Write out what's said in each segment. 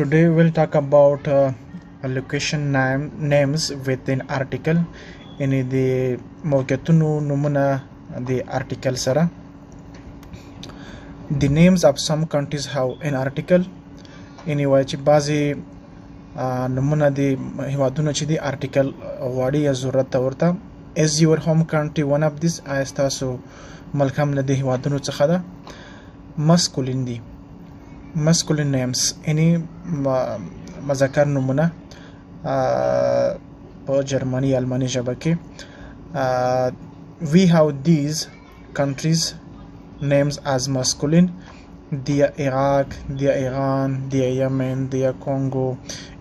Today we'll talk about location names within article. In the موقعیتونو نومونه the article سره. The names of some countries have an article. In وای چې بعضی نومونه د هیوادونو چې د article غواړي یا ضرورت ورته. Is your home country one of these؟ آیا ستاسو ملک هم له د هیوادونو څخه ده؟ masculine دي. masculine names any مذکر نومونه په جرمني آلماني ژبه کې we have these countries names as masculine. Dia Iraq, dia Iran, dia Yemen, dia Congo.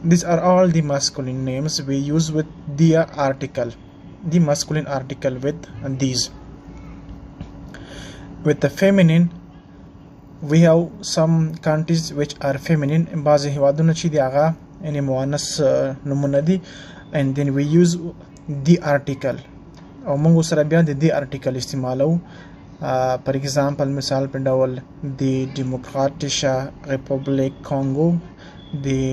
These are all the masculine names we use with dia article, the masculine article with these. With the feminine, we have some countries which are feminine. بعض هیوادونه چې دی هغه یعنی مؤنث نومونه دي and then we use the article او موږ سره بیا د دې article استعمالو. For example مثال په ډول the Democratische Republik Congo, the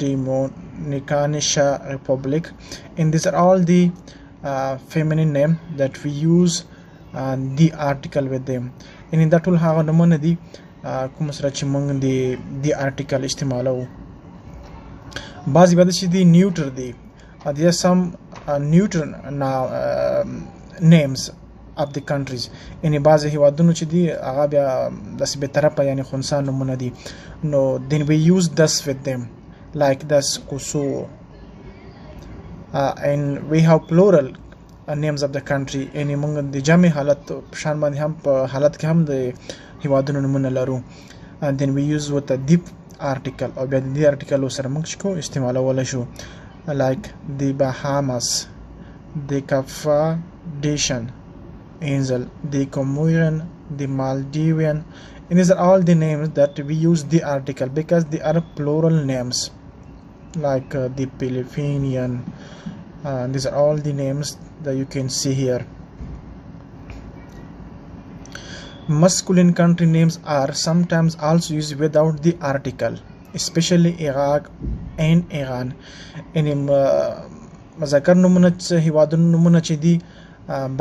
Dominicanische Republic, and these are all the feminine name that we use the article with them. and in that ټول هغه نومونه دي کوم سره چې موږ د article استعمالو. بعضی بعد چې دی neuter دي. There are some neuter names of the countries. یعنی بعضی هیوادونو چې دی هغه بیا داسې به طرفه یعنی خنثی نومونه دي. No, then we use this with them like this Kosovo. And we have plural names of the country. یعنی موږ د جمع حالت شان باندې هم په حالت کې هم د هیوادونو نومونه لرو. And then we use with a deep article او بیا د دې article سره موږ شکو استعمالولی شو like the Bahamas, the Capverdian Angel, the Comoran, the Maldivian, and these are all the names that we use the article because they are plural names like the Philippinian. These are all the names that you can see here. Masculine country names are sometimes also used without the article, especially Iraq and Iran. In مذکر نومونه چې هیوادونو نومونه چې دي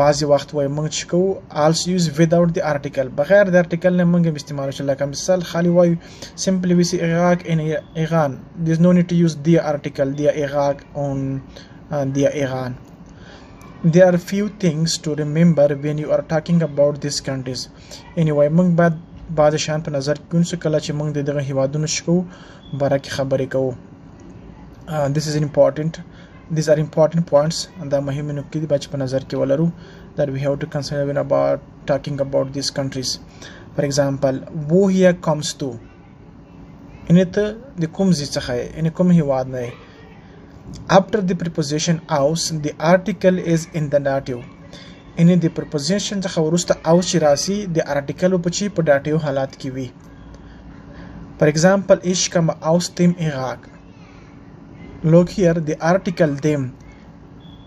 بعضی وخت وای موږ چې کوو also use without the article بغیر د article نه موږ استعمال شو. لکه مثال خالی وای simply we say Iraq and Iran. There's no need to use the article the Iraq on the Iran. There are few things to remember when you are talking about these countries. Anyway موږ بعد شان په نظر کې ونیسو کله چې موږ دغه هیوادونو شکو باره کې خبرې کوو. This is important. These are important points and the مهمه نکتې دي چې په نظر کې ولرو that we have to consider when about talking about these countries. For example, woher comes to انت د کوم ځای څخه ان کوم هیواد نه. After the preposition aus the article is in the dative. ان د preposition څخه وروسته aus چې راسي د article په چی په dative حالات کې وي. For example, ich komme aus dem Irak. Look here the article them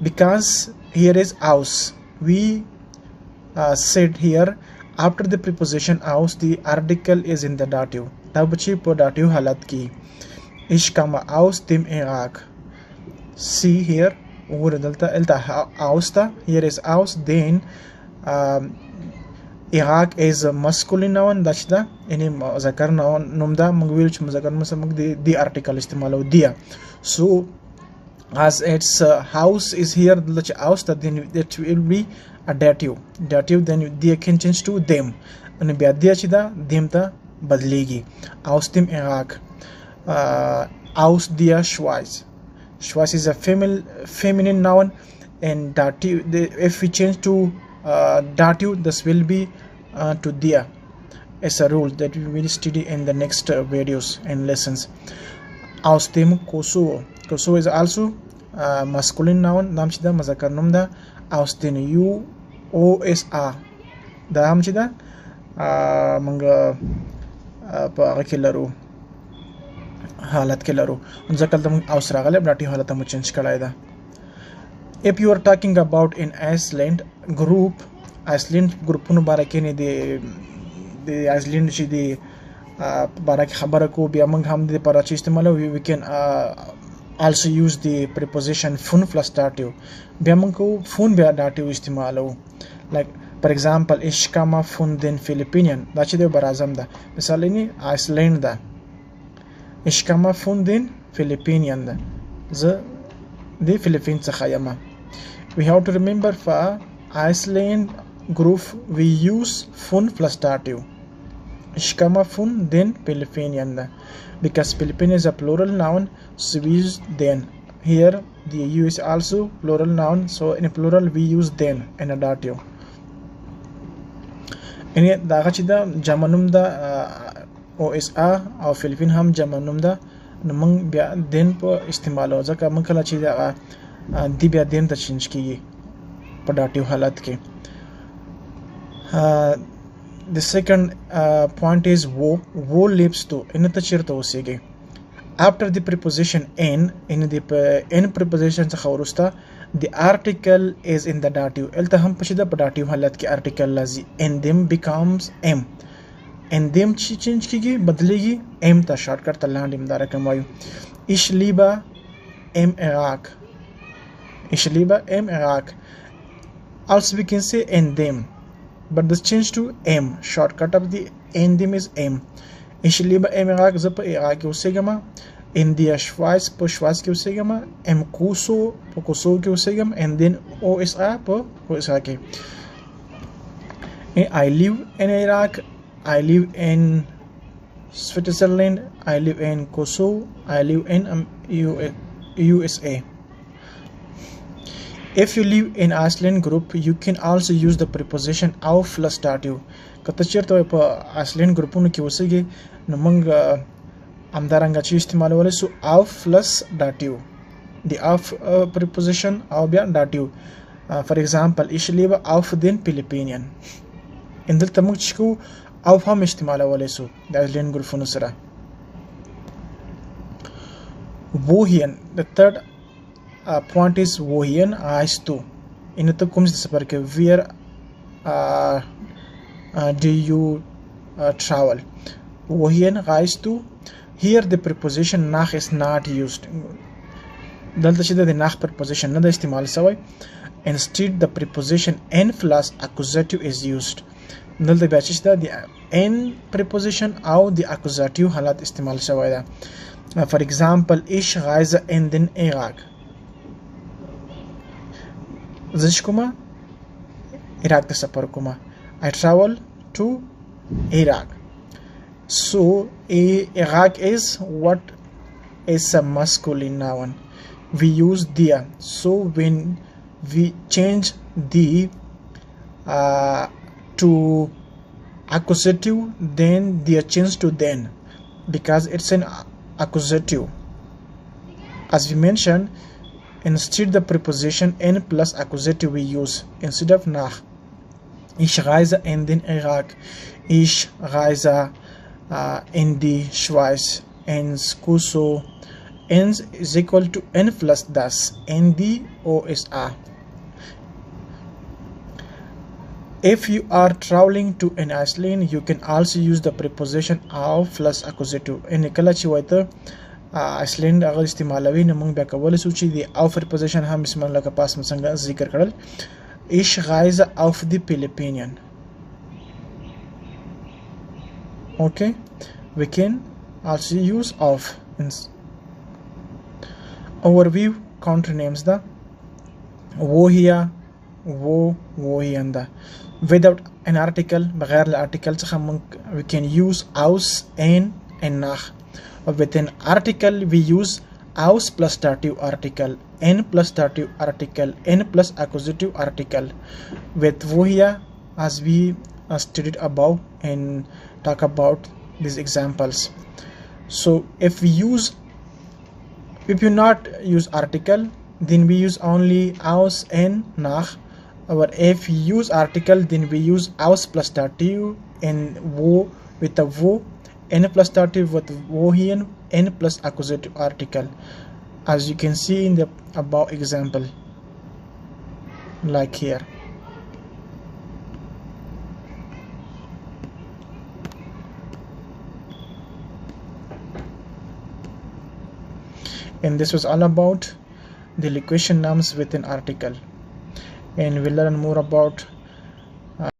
because here is aus. We said here after the preposition aus the article is in the dative. دا په چی په dative حالت کې. Ich komme aus dem Irak. See here وګوره دلته aus ته here is aus then Iraq is a masculine noun دا چې دا یعنی مذکر نوم دا موږ ویل چې مذکر نوم سره موږ د article استعمالو dia. So as its house is here the aus that then it will be a dative then dia can change to them and بیا dia چې دا them ته بدلیږي. aus dem Iraq. aus der Schweiz. Schweiz is a feminine noun and dative if we change to dative this will be to dia. It's a rule that we will study in the next videos and lessons. Aus dem Kosovo. Kosovo is also masculine noun. نام چې دا مذکر نوم ده. aus den USA. دا هم چې دا موږ په هغه کې لرو حالت کې لرو ځکه دلته موږ اوس راغلی ډاټي حالت مو چینج کړی ده. If you are talking about in Iceland group Iceland ګروپونو باره کې نه د Iceland چې دی باره کې خبره کو بیا موږ هم د لپاره چې استعمالو we can also use the preposition fun plus dative بیا موږ کو fun بیا dative استعمالو like for example ich komme von den Philippinen دا چې د بر اعظم ده مثال یې آیسلند ده ich komme von den Philippinen ده زه د فلیپین څخه یم we have to remember for Iceland group we use fun plus dative ich komme von den Philippinen because Philippine is a plural noun so we use den here the U is also plural noun so in plural we use den in a dative ان دا چې دا جمع نوم ده او اس ا او فلیپین هم جمع نوم ده نو موږ بیا دین په استعمالو ځکه موږ کله چې دا دی بیا دین ته چینج کیږي په داتیو حالت کې the second point is wo lives to ان ته چیرته اوسېږي after the preposition n in the n preposition څخه وروسته the article is in the dative الته هم پښې د dative حالت کې article لازم and them becomes m and them چې چینج کیږي بدلېږي m ته شارټ کټ ته لاندې مدار کوم وایو ich liebe im Irak ich liebe im Irak also we can say and them but this change to m shortcut of the and them is m ich liebe im Irak زه په عراق کې اوسېږم in the Schweiz په شوایز کې اوسېږم im Kosovo په کوسوو کې اوسېږم and then USA په USA کې I live in Iraq I live in Switzerland I live in Kosovo I live in USA if you live in Iceland group you can also use the preposition auf plus dative کته چیرته په Iceland ګروپونو کې اوسېږي نو موږ همدارنګه چې استعمالولی سو auf plus dative the auf preposition او بیا dative for example ich lebe auf den Philippinen ان دلته موږ چې کو auf هم استعمالولی سو د Iceland ګروپونو سره wohin the third point is wohin reist du ان ته کوم څه سفر کې where do you travel wohin reist du here the preposition nach is not used دلته چې د nach preposition نه د استعمال شوی instead the preposition n plus accusative is used دلته بیا چې د n preposition او د accusative حالت استعمال شوی ده for example ich reise in den Irak زه چې کومه عراق ته سفر کومه I travel to Iraq so Iraq is what is a masculine noun we use dia so when we change the to accusative then dia change to then because it's an accusative as we mentioned instead the preposition n plus accusative we use instead of nach ich reise in den Irak ich reise in die Schweiz in Kosovo n is equal to n plus das in the USA if you are traveling to an Iceland you can also use the preposition auf plus accusative ان کله چې وایته Iceland هغه استعمالوي نو موږ بیا کولی شو چې د auf preposition هم استعمال لکه پاس څنګه ذکر کړل ich reise auf die Philippinen okay we can also use auf overview country names da woher wohin da without an article بغیر الارتیکل څخه we can use aus and nach with an article we use aus plus dative article n plus dative article n plus accusative article with woher as we studied above and talk about these examples so if you not use article then we use only aus and nach or if we use article then we use aus plus dative and wo with a wo n plus dative with wohin n plus accusative article as you can see in the above example like here And this was all about the location nouns with an article, and we'll learn more about